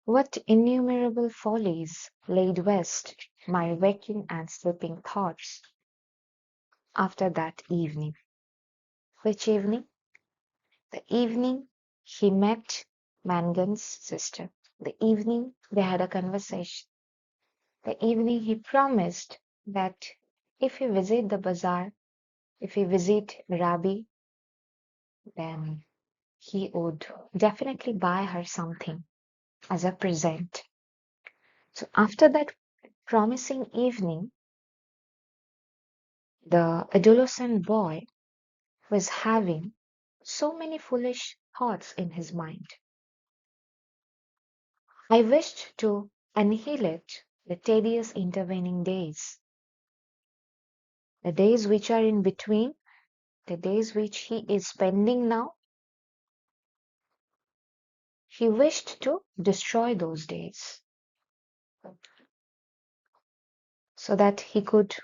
What innumerable follies laid waste my waking and sleeping thoughts after that evening. Which evening? The evening he met Mangan's sister. The evening they had a conversation. The evening he promised that if he visit the bazaar, if he visit Araby, then he would definitely buy her something as a present. So after that promising evening, the adolescent boy was having so many foolish thoughts in his mind. I wished to annihilate the tedious intervening days, the days which are in between, the days which he is spending now. He wished to destroy those days so that he could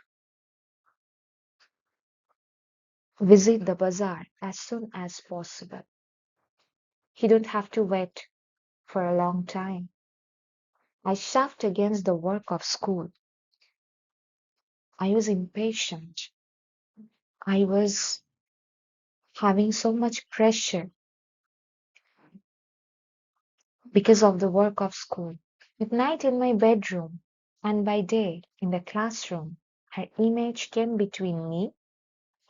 visit the bazaar as soon as possible. He don't have to wait for a long time. I shoved against the work of school. I was impatient. I was having so much pressure because of the work of school. At night in my bedroom and by day in the classroom, her image came between me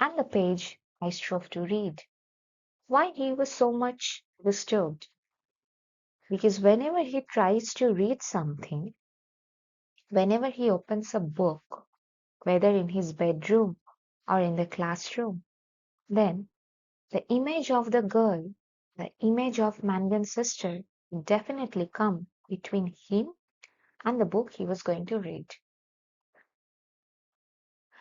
and the page I strove to read. Why he was so much disturbed? Because whenever he tries to read something, whenever he opens a book, whether in his bedroom or in the classroom, then the image of the girl, the image of Mangan's sister would definitely come between him and the book he was going to read.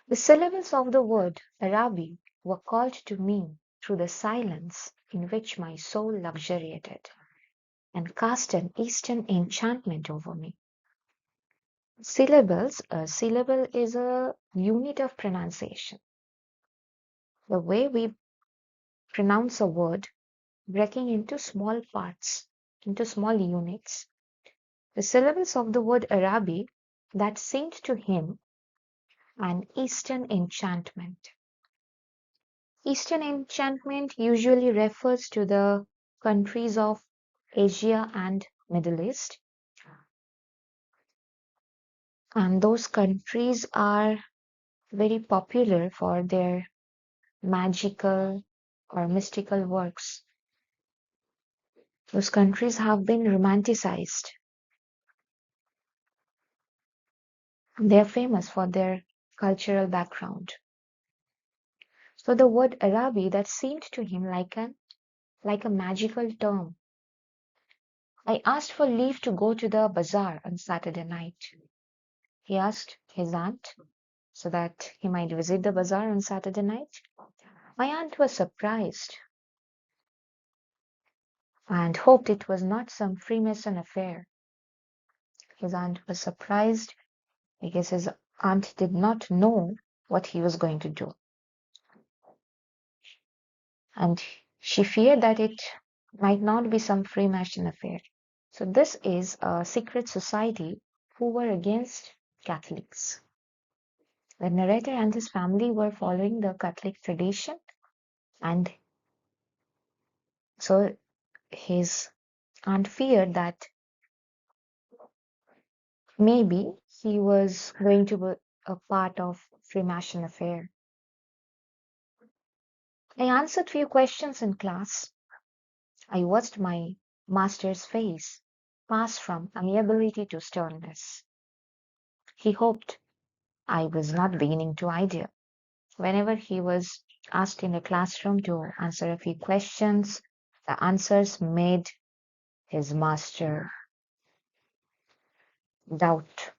The syllables of the word Araby were called to me through the silence in which my soul luxuriated, and cast an Eastern enchantment over me. Syllables, a syllable is a unit of pronunciation. The way we pronounce a word, breaking into small parts, into small units. The syllables of the word Araby that seemed to him an Eastern enchantment. Eastern enchantment usually refers to the countries of Asia and Middle East. And those countries are very popular for their magical or mystical works. Those countries have been romanticized. They are famous for their cultural background. So the word Araby that seemed to him like a magical term. I asked for leave to go to the bazaar on Saturday night. He asked his aunt so that he might visit the bazaar on Saturday night. My aunt was surprised and hoped it was not some Freemason affair. His aunt was surprised because his aunt did not know what he was going to do. And she feared that it might not be some Freemason affair. So this is a secret society who were against Catholics. The narrator and his family were following the Catholic tradition, and so his aunt feared that maybe he was going to be a part of Freemason affair. I answered few questions in class. I watched my master's face pass from amiability to sternness. He hoped I was not beginning to idle. Whenever he was asked in the classroom to answer a few questions, the answers made his master doubt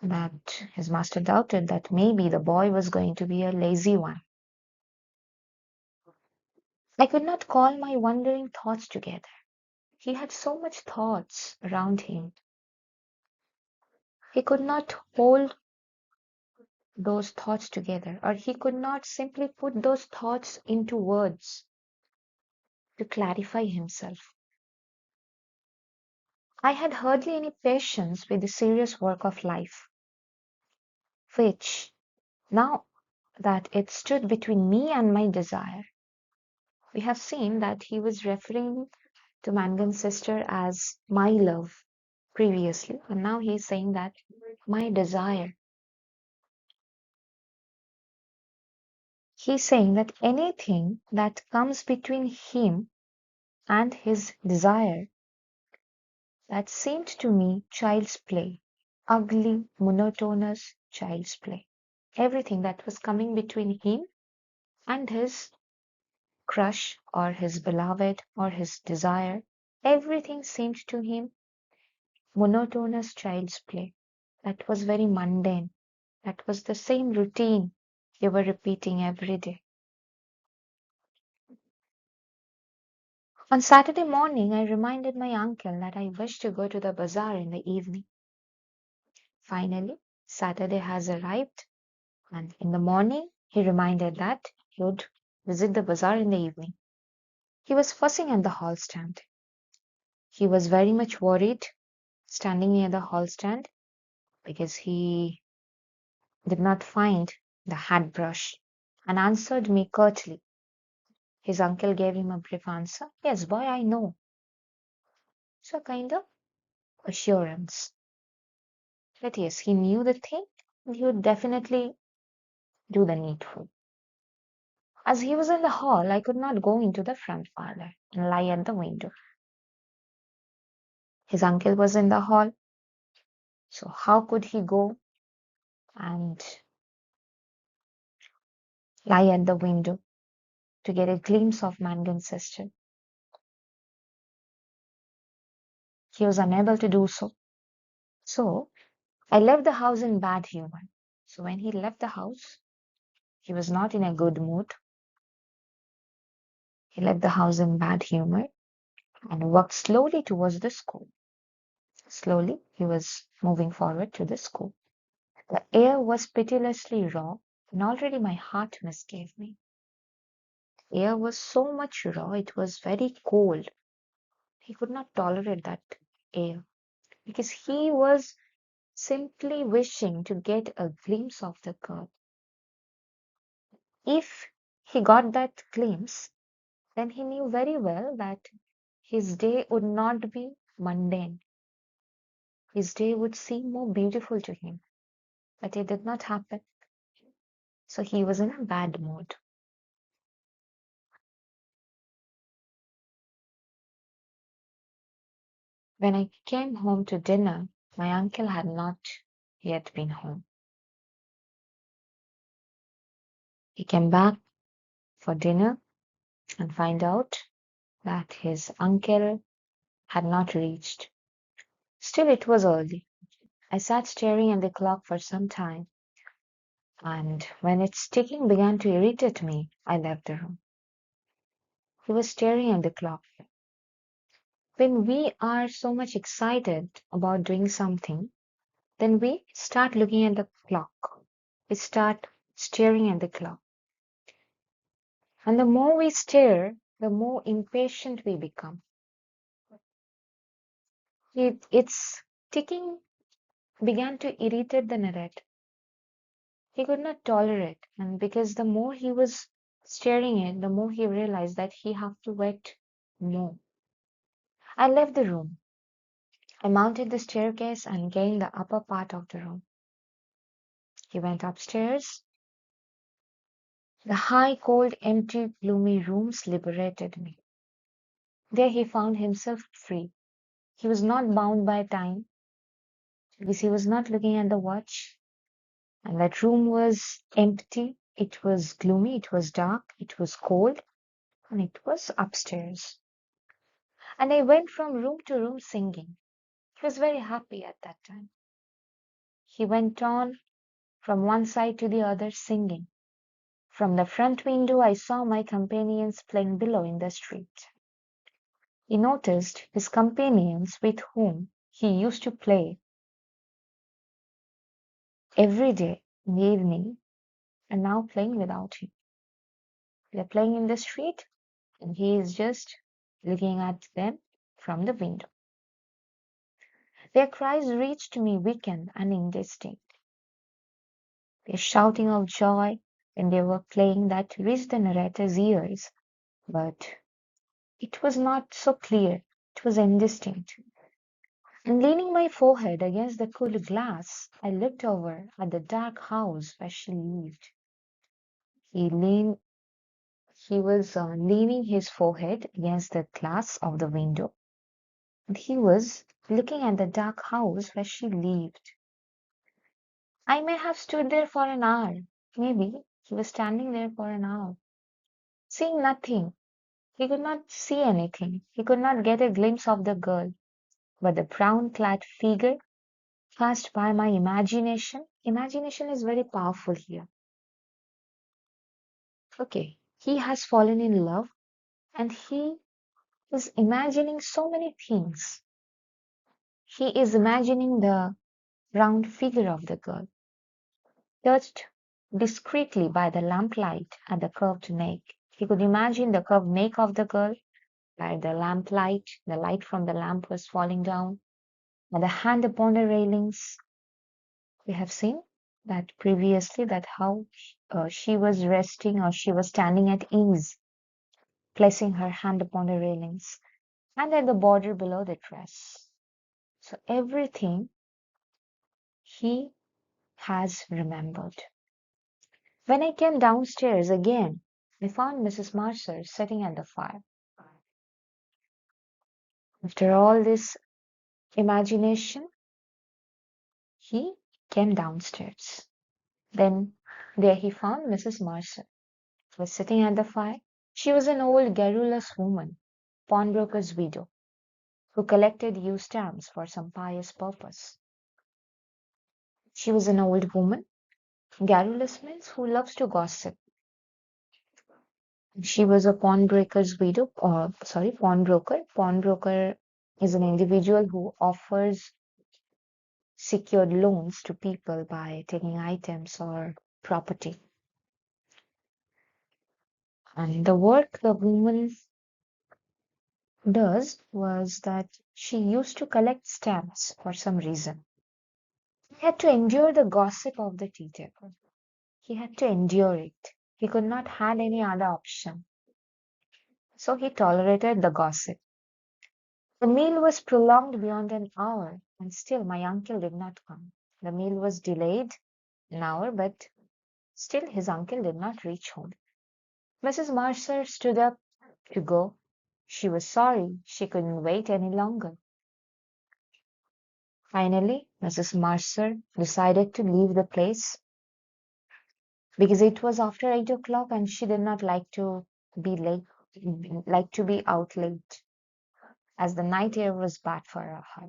that his master doubted that maybe the boy was going to be a lazy one. I could not call my wandering thoughts together. He had so much thoughts around him. He could not hold those thoughts together, or he could not simply put those thoughts into words to clarify himself. I had hardly any patience with the serious work of life, which, now that it stood between me and my desire. We have seen that he was referring to Mangan's sister as my love previously, and now he's saying that my desire. He's saying that anything that comes between him and his desire, that seemed to me child's play, ugly, monotonous child's play. Everything that was coming between him and his crush or his beloved or his desire, everything seemed to him monotonous child's play. That was very mundane. That was the same routine they were repeating every day. On Saturday morning, I reminded my uncle that I wished to go to the bazaar in the evening. Finally, Saturday has arrived, and in the morning, he reminded that he would visit the bazaar in the evening. He was fussing at the hall stand. He was very much worried standing near the hall stand because he did not find the hat brush and answered me curtly. His uncle gave him a brief answer. Yes, boy, I know. So kind of assurance that yes, he knew the thing and he would definitely do the needful. As he was in the hall, I could not go into the front parlor and lie at the window. His uncle was in the hall, so how could he go and lie at the window to get a glimpse of Mangan's sister? He was unable to do so. So I left the house in bad humor. So when he left the house, he was not in a good mood. He left the house in bad humor and walked slowly towards the school. Slowly, he was moving forward to the school. The air was pitilessly raw, and already my heart misgave me. The air was so much raw, it was very cold. He could not tolerate that air because he was simply wishing to get a glimpse of the girl. If he got that glimpse, then he knew very well that his day would not be mundane. His day would seem more beautiful to him. But it did not happen. So he was in a bad mood. When I came home to dinner, my uncle had not yet been home. He came back for dinner and find out that his uncle had not reached. Still, it was early. I sat staring at the clock for some time, and when its ticking began to irritate me, I left the room. He was staring at the clock. When we are so much excited about doing something, then we start looking at the clock. We start staring at the clock. And the more we stare, the more impatient we become. Its ticking began to irritate the narrator. He could not tolerate, and because the more he was staring at, the more he realized that he had to wait more. I left the room. I mounted the staircase and gained the upper part of the room. He went upstairs. The high, cold, empty, gloomy rooms liberated me. There he found himself free. He was not bound by time because he was not looking at the watch. And that room was empty. It was gloomy. It was dark. It was cold. And it was upstairs. And I went from room to room singing. He was very happy at that time. He went on from one side to the other singing. From the front window, I saw my companions playing below in the street. He noticed his companions with whom he used to play every day in the evening and now playing without him. They're playing in the street and he is just looking at them from the window. Their cries reached me weakened and indistinct. Their shouting of joy when they were playing that reached the narrator's ears, but it was not so clear, it was indistinct. And leaning my forehead against the cool glass, I looked over at the dark house where she lived. He leaned He was leaning his forehead against the glass of the window, and he was looking at the dark house where she lived. I may have stood there for an hour. Maybe he was standing there for an hour, seeing nothing. He could not see anything. He could not get a glimpse of the girl. But the brown clad figure cast by my imagination is very powerful here. Okay, he has fallen in love and he is imagining so many things. He is imagining the round figure of the girl, touched discreetly by the lamplight at the curved neck. He could imagine the curved neck of the girl, where the light from the lamp was falling down, and the hand upon the railings. We have seen that previously, that how she was resting or she was standing at ease, placing her hand upon the railings, and at the border below the dress. So everything he has remembered. When I came downstairs again, I found Mrs. Mercer sitting at the fire. After all this imagination, he came downstairs. Then there he found Mrs. Mercer. She was sitting at the fire. She was an old garrulous woman, pawnbroker's widow, who collected used stamps for some pious purpose. She was an old woman. Garrulous means who loves to gossip. She was a pawnbroker's widow, or sorry, pawnbroker. Pawnbroker is an individual who offers secured loans to people by taking items or property. And the work the woman does was that she used to collect stamps for some reason. He had to endure the gossip of the tea table. He had to endure it. He could not have any other option. So he tolerated the gossip. The meal was prolonged beyond an hour, and still my uncle did not come. The meal was delayed an hour, but still his uncle did not reach home. Mrs. Mercer stood up to go. She was sorry she couldn't wait any longer. Finally, Mrs. Mercer decided to leave the place because it was after 8 o'clock and she did not be late, like to be out late, as the night air was bad for her.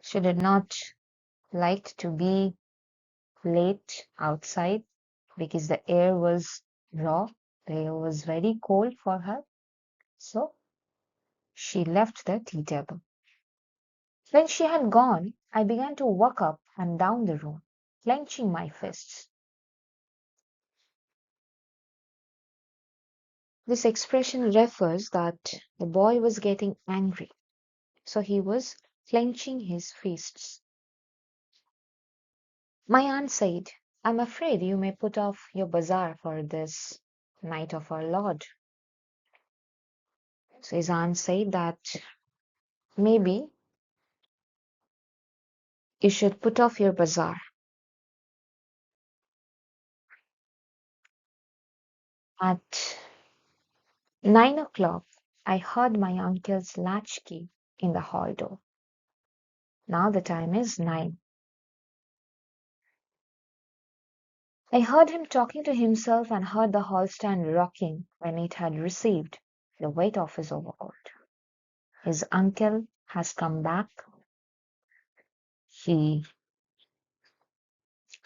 She did not like to be late outside because the air was raw, the air was very cold for her. So she left the tea table. When she had gone, I began to walk up and down the room, clenching my fists. This expression refers that the boy was getting angry, so he was clenching his fists. My aunt said, I'm afraid you may put off your bazaar for this night of our Lord. So his aunt said that maybe you should put off your bazaar. At 9 o'clock, I heard my uncle's latchkey in the hall door. Now the time is 9. I heard him talking to himself and heard the hall stand rocking when it had received the weight of his overcoat. His uncle has come back. He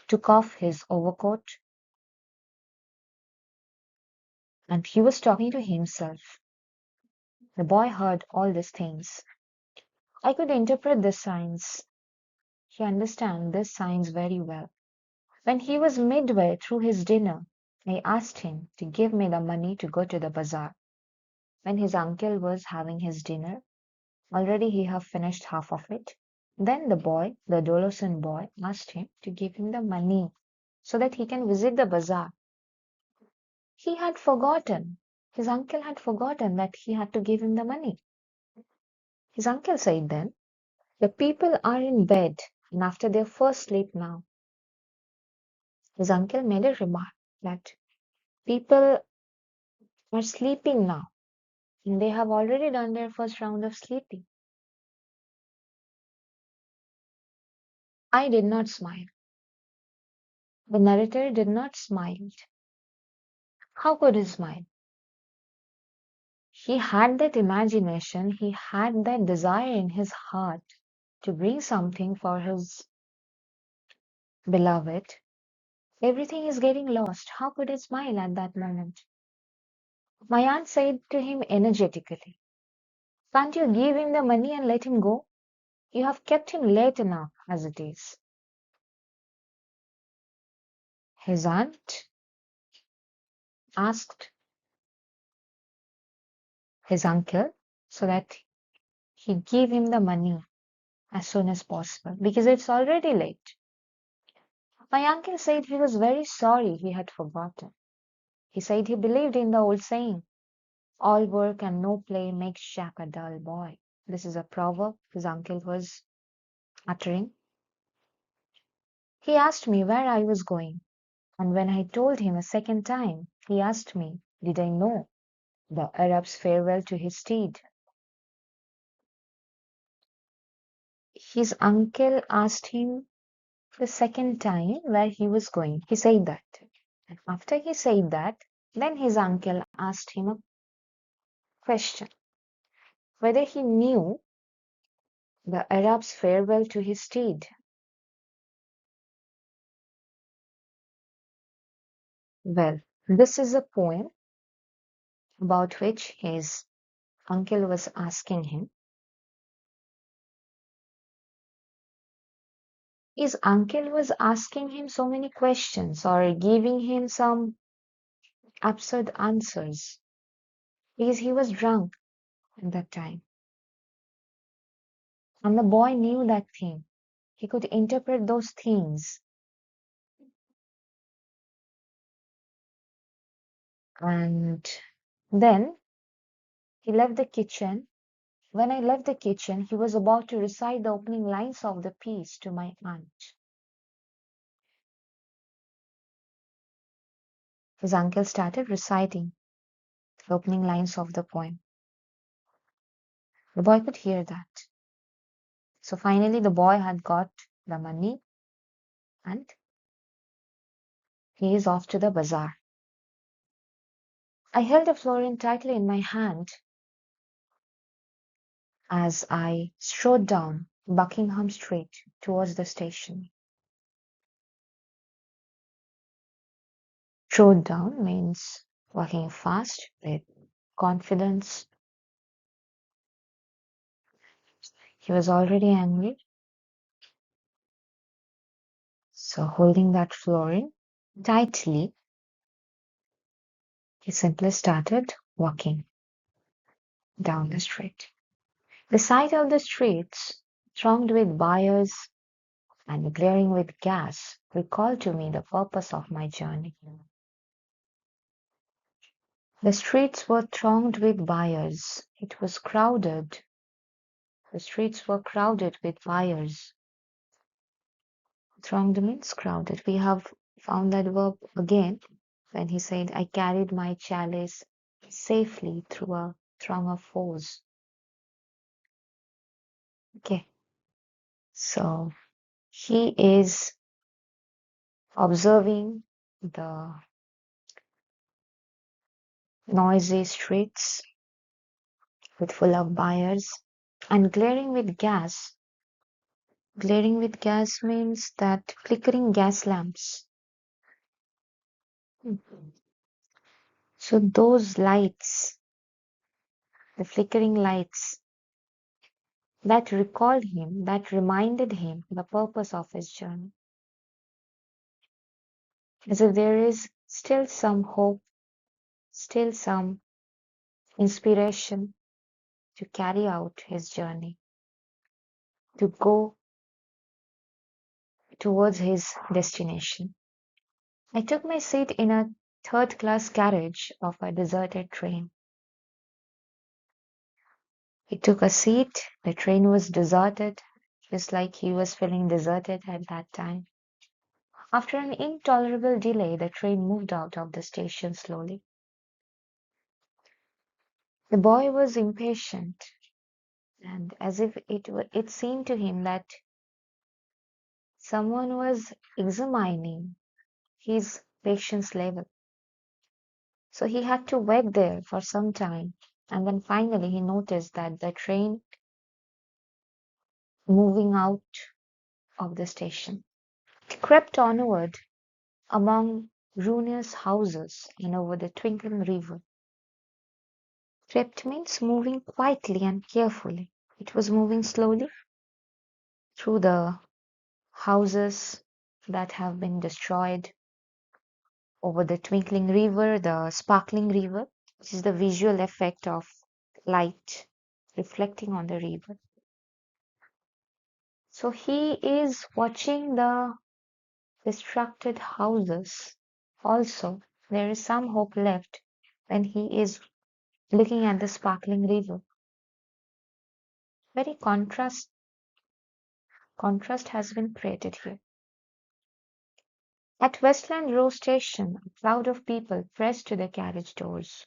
took off his overcoat and he was talking to himself. The boy heard all these things. I could interpret the signs. He understood these signs very well. When he was midway through his dinner, I asked him to give me the money to go to the bazaar. When his uncle was having his dinner, Already he have finished half of it. Then the boy, the adolescent boy, asked him to give him the money so that he can visit the bazaar. He had forgotten. His uncle had forgotten that he had to give him the money. His uncle said then, the people are in bed and after their first sleep now. His uncle made a remark that people are sleeping now and they have already done their first round of sleeping. I did not smile. The narrator did not smile. How could he smile? He had that imagination, he had that desire in his heart to bring something for his beloved. Everything is getting lost. How could he smile at that moment? My aunt said to him energetically, can't you give him the money and let him go? You have kept him late enough as it is. His aunt asked his uncle so that he gave him the money as soon as possible because it's already late. My uncle said he was very sorry he had forgotten. He said he believed in the old saying, all work and no play makes Jack a dull boy. This is a proverb his uncle was uttering. He asked me where I was going, and when I told him a second time, he asked me, did I know the Arab's farewell to his steed? His uncle asked him the second time where he was going. He said that. And after he said that, then his uncle asked him a question whether he knew the Arab's farewell to his steed. Well, this is a poem about which his uncle was asking him. His uncle was asking him so many questions or giving him some absurd answers because he was drunk at that time. And the boy knew that thing. He could interpret those things. And then he left the kitchen. When I left the kitchen, he was about to recite the opening lines of the piece to my aunt. His uncle started reciting the opening lines of the poem. The boy could hear that. So finally, the boy had got the money and he is off to the bazaar. I held a florin tightly in my hand as I strode down Buckingham Street towards the station. Strode down means walking fast with confidence. He was already angry, so holding that florin tightly, he simply started walking down the street. The sight of the streets thronged with buyers and glaring with gas recalled to me the purpose of my journey. The streets were thronged with buyers. It was crowded. The streets were crowded with buyers. Thronged means crowded. We have found that verb again when he said, I carried my chalice safely through a throng of foes. Okay, so he is observing the noisy streets with full of buyers and glaring with gas. Glaring with gas means that flickering gas lamps. So those lights, the flickering lights, that recalled him, that reminded him the purpose of his journey. As if there is still some hope, still some inspiration, to carry out his journey, to go towards his destination. I took my seat in a third class carriage of a deserted train. He took a seat, the train was deserted, just like he was feeling deserted at that time. After an intolerable delay, the train moved out of the station slowly. The boy was impatient, and as if it seemed to him that someone was examining his patience level. So he had to wait there for some time, and then finally he noticed that the train moving out of the station. It crept onward among ruinous houses and over the twinkling river. Crept means moving quietly and carefully. It was moving slowly through the houses that have been destroyed, over the twinkling river, the sparkling river, which is the visual effect of light reflecting on the river. So he is watching the destructed houses. Also, there is some hope left when he is looking at the sparkling river. Very contrast has been created here. At Westland Row Station, a crowd of people pressed to the carriage doors.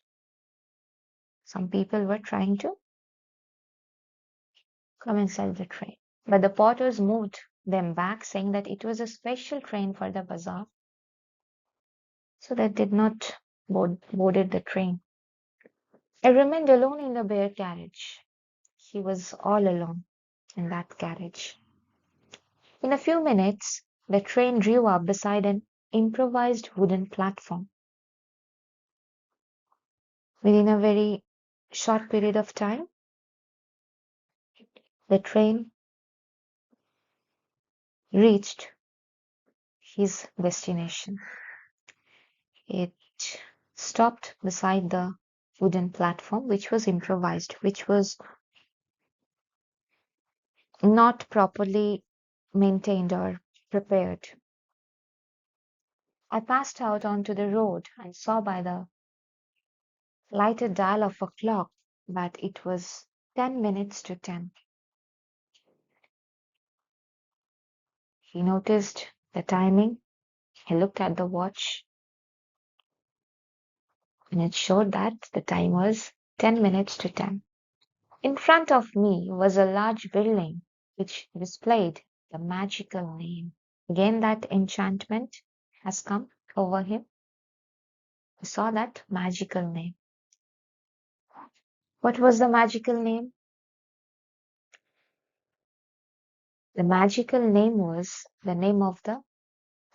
Some people were trying to come inside the train, but the porters moved them back, saying that it was a special train for the bazaar, so they did not boarded the train. I remained alone in the bare carriage. He was all alone in that carriage. In a few minutes, the train drew up beside an improvised wooden platform. Within a very short period of time, the train reached his destination. It stopped beside the wooden platform, which was improvised, which was not properly maintained or prepared. I passed out onto the road and saw by the lighted dial of a clock that it was 10 minutes to 10. He noticed the timing. He looked at the watch and it showed that the time was 10 minutes to 10. In front of me was a large building which displayed the magical name. Again, that enchantment has come over him. He saw that magical name. What was the magical name? The magical name was the name of the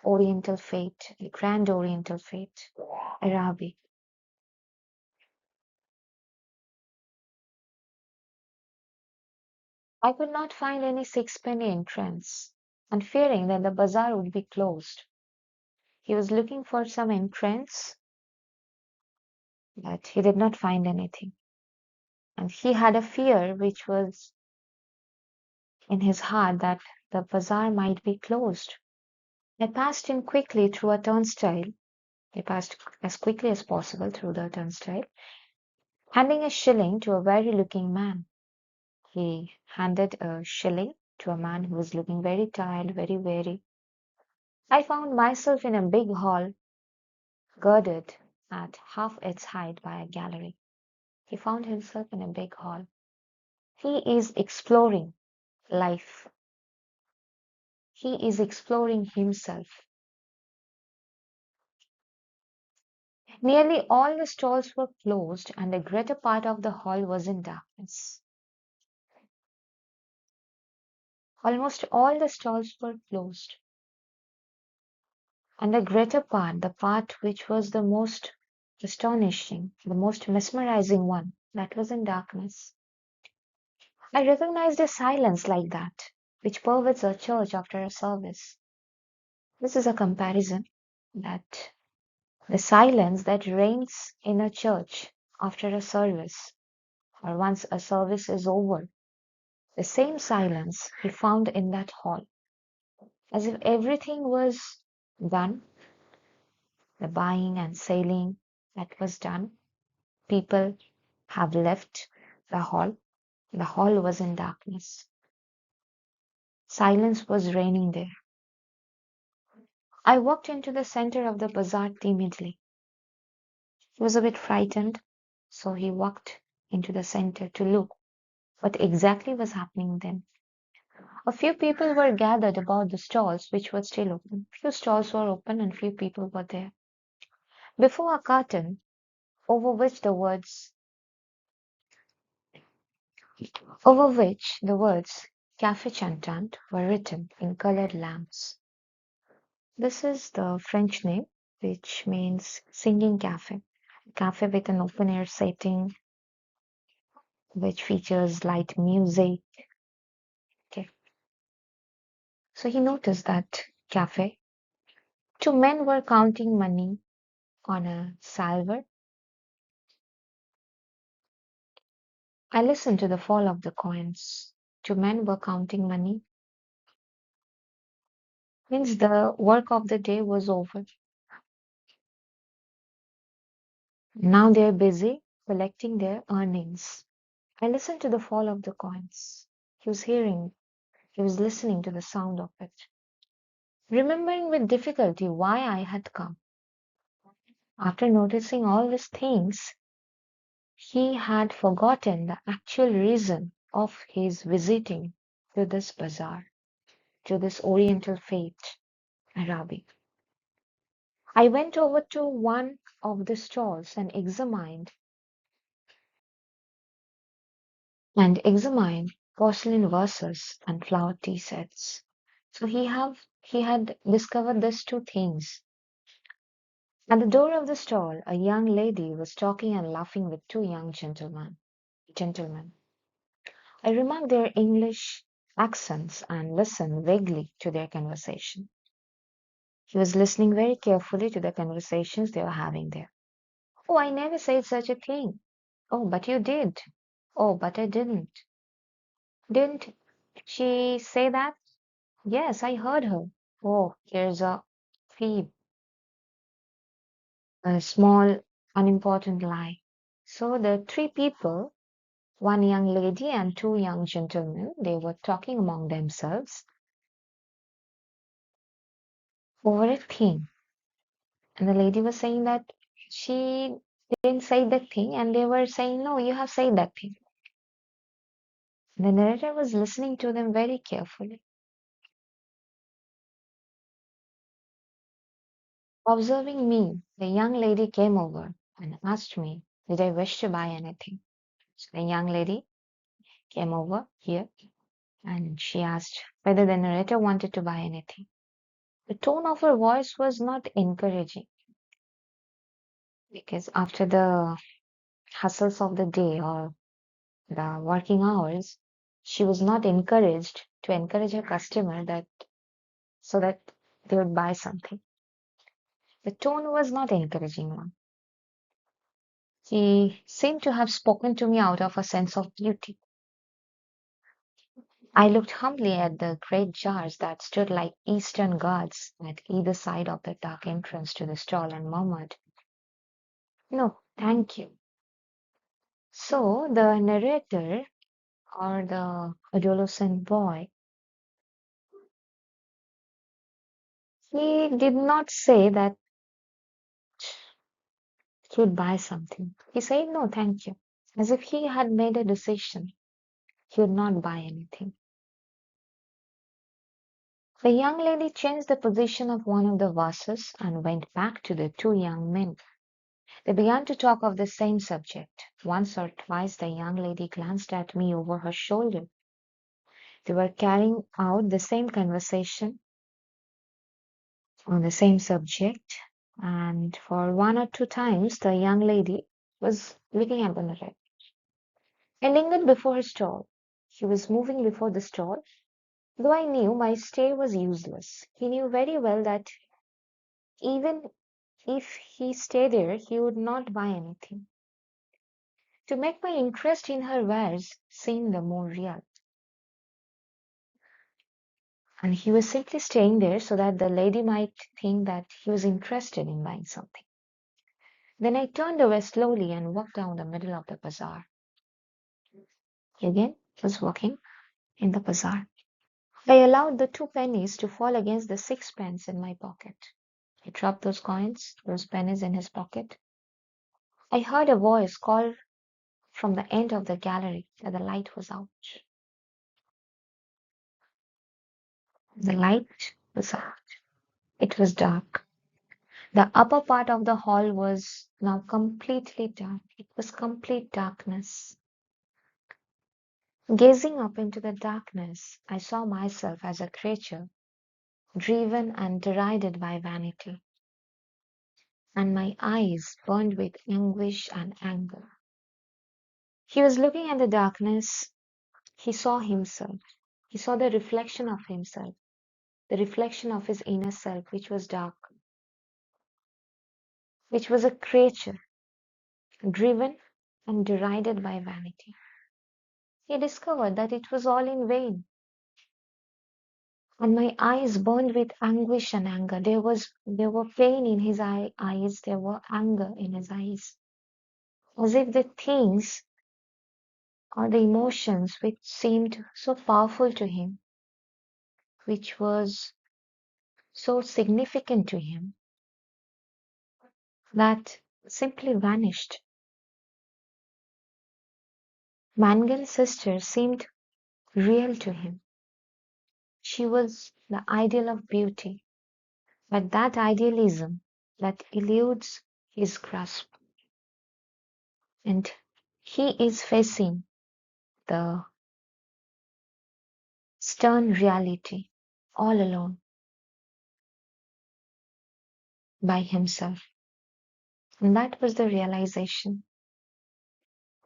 Oriental fate, the grand Oriental fate, Araby. I could not find any sixpenny entrance, and fearing that the bazaar would be closed, he was looking for some entrance, but he did not find anything. And he had a fear which was in his heart that the bazaar might be closed. I passed in quickly through a turnstile. I passed as quickly as possible through the turnstile, handing a shilling to a weary looking man. He handed a shilling to a man who was looking very tired, very weary. I found myself in a big hall, girded at half its height by a gallery. He found himself in a big hall. He is exploring life. He is exploring himself. Nearly all the stalls were closed, and the greater part of the hall was in darkness. Almost all the stalls were closed, and the greater part, the part which was the most astonishing, the most mesmerizing one, that was in darkness. I recognized a silence like that, which pervades a church after a service. This is a comparison that the silence that reigns in a church after a service or once a service is over, the same silence he found in that hall, as if everything was done, the buying and selling that was done. People have left the hall. The hall was in darkness. Silence was reigning there. I walked into the center of the bazaar timidly. He was a bit frightened, so he walked into the center to look what exactly was happening then. A few people were gathered about the stalls which were still open. Few stalls were open and few people were there. Before a curtain over which the words Café Chantant were written in colored lamps. This is the French name, which means singing cafe. Cafe with an open air setting which features light music. Okay. So he noticed that cafe. Two men were counting money on a salver. I listened to the fall of the coins. Two men were counting money. Means the work of the day was over. Now they're busy collecting their earnings. I listened to the fall of the coins. He was listening to the sound of it. Remembering with difficulty why I had come. After noticing all these things, he had forgotten the actual reason of his visiting to this bazaar, to this oriental fete, Araby. I went over to one of the stalls and examined porcelain vases and flower tea sets. So he had discovered these two things. At the door of the stall, a young lady was talking and laughing with two young gentlemen. I remarked their English accents and listened vaguely to their conversation. He was listening very carefully to the conversations they were having there. Oh, I never said such a thing. Oh, but you did. Oh, but I didn't. Didn't she say that? Yes, I heard her. Oh, here's a fib, a small, unimportant lie. So the three people, one young lady and two young gentlemen, they were talking among themselves over a thing. And the lady was saying that she didn't say that thing, and they were saying, no, you have said that thing. The narrator was listening to them very carefully. Observing me, the young lady came over and asked me, did I wish to buy anything? So the young lady came over here and she asked whether the narrator wanted to buy anything. The tone of her voice was not encouraging because after the hustles of the day or the working hours, she was not encouraged to encourage her customer that so that they would buy something. The tone was not encouraging one. She seemed to have spoken to me out of a sense of duty. I looked humbly at the great jars that stood like eastern guards at either side of the dark entrance to the stall and murmured, no, thank you. So the narrator or the adolescent boy, he did not say that he would buy something. He said, no, thank you, as if he had made a decision. He would not buy anything. The young lady changed the position of one of the vases and went back to the two young men. They began to talk of the same subject. Once or twice the young lady glanced at me over her shoulder. They were carrying out the same conversation on the same subject, and for one or two times the young lady was looking at the narrator. I lingered before her stall. He was moving before the stall, though I knew my stay was useless. He knew very well that even if he stayed there, he would not buy anything. to make my interest in her wares seem the more real. And he was simply staying there so that the lady might think that he was interested in buying something. Then I turned away slowly and walked down the middle of the bazaar. He again was walking in the bazaar. I allowed the 2 pennies to fall against the 6 pence in my pocket. He dropped those coins, those pennies in his pocket. I heard a voice call from the end of the gallery that the light was out. The light was out. It was dark. The upper part of the hall was now completely dark. It was complete darkness. Gazing up into the darkness, I saw myself as a creature driven and derided by vanity, and my eyes burned with anguish and anger. He was looking at the darkness. He saw himself. He saw the reflection of himself, the reflection of his inner self, which was dark, which was a creature driven and derided by vanity. He discovered that it was all in vain, and my eyes burned with anguish and anger. There were pain in his eyes, there were anger in his eyes, as if the things or the emotions which seemed so powerful to him, which was so significant to him, that simply vanished. Mangal's sister seemed real to him. She was the ideal of beauty, but that idealism that eludes his grasp. And he is facing the stern reality all alone by himself. And that was the realization.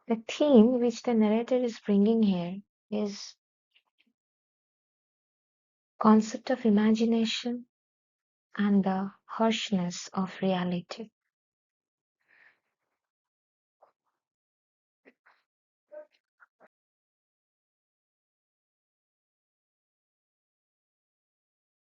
The theme which the narrator is bringing here is concept of imagination and the harshness of reality.